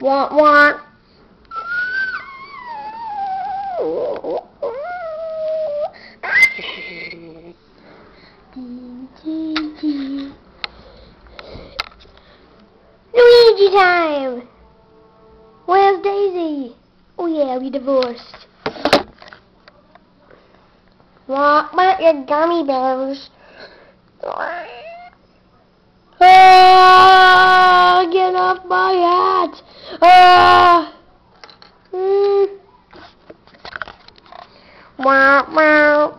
Want, want. Luigi time! Where's Daisy? Oh yeah, we divorced. Want about your gummy bears? Ah, get off my hat! Ah! Wow, wow.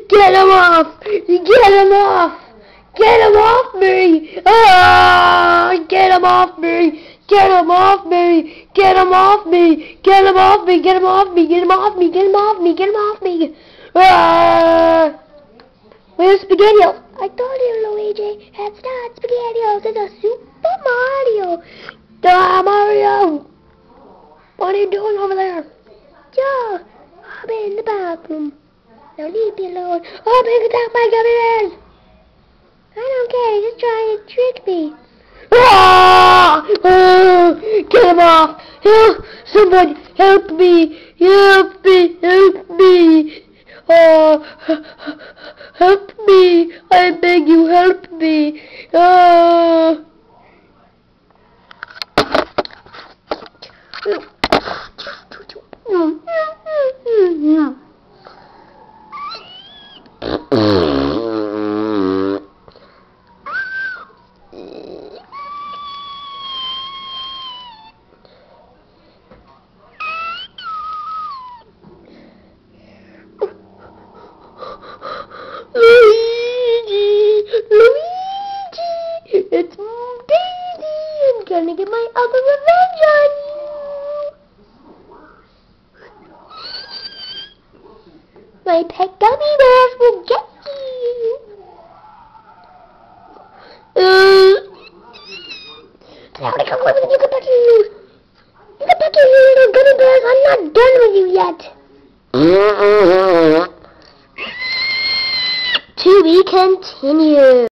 Get him off! Get him off! Get him off me! Ah! Get him off me! Get him off me! Get him off me! Get him off me! Get him off me! Get him off me! Get him off me! Get him off me! Ah! Where's SpaghettiOs? I told you, Luigi, it's not SpaghettiOs, it's a Super Mario! Mario! What are you doing over there? Joe, I'm in the bathroom. Now leave me alone. Oh, pick up my gummy bears! I don't care, he's just trying to trick me. Ah! Get him off! Help! Somebody help me! Help me! Help me! Help me! I beg you, help me! It's Daisy! I'm gonna get my other revenge on you! My pet gummy bears will get you! Now to come with me, you get back here! You get back here, you little gummy bears! I'm not done with you yet! To be continued.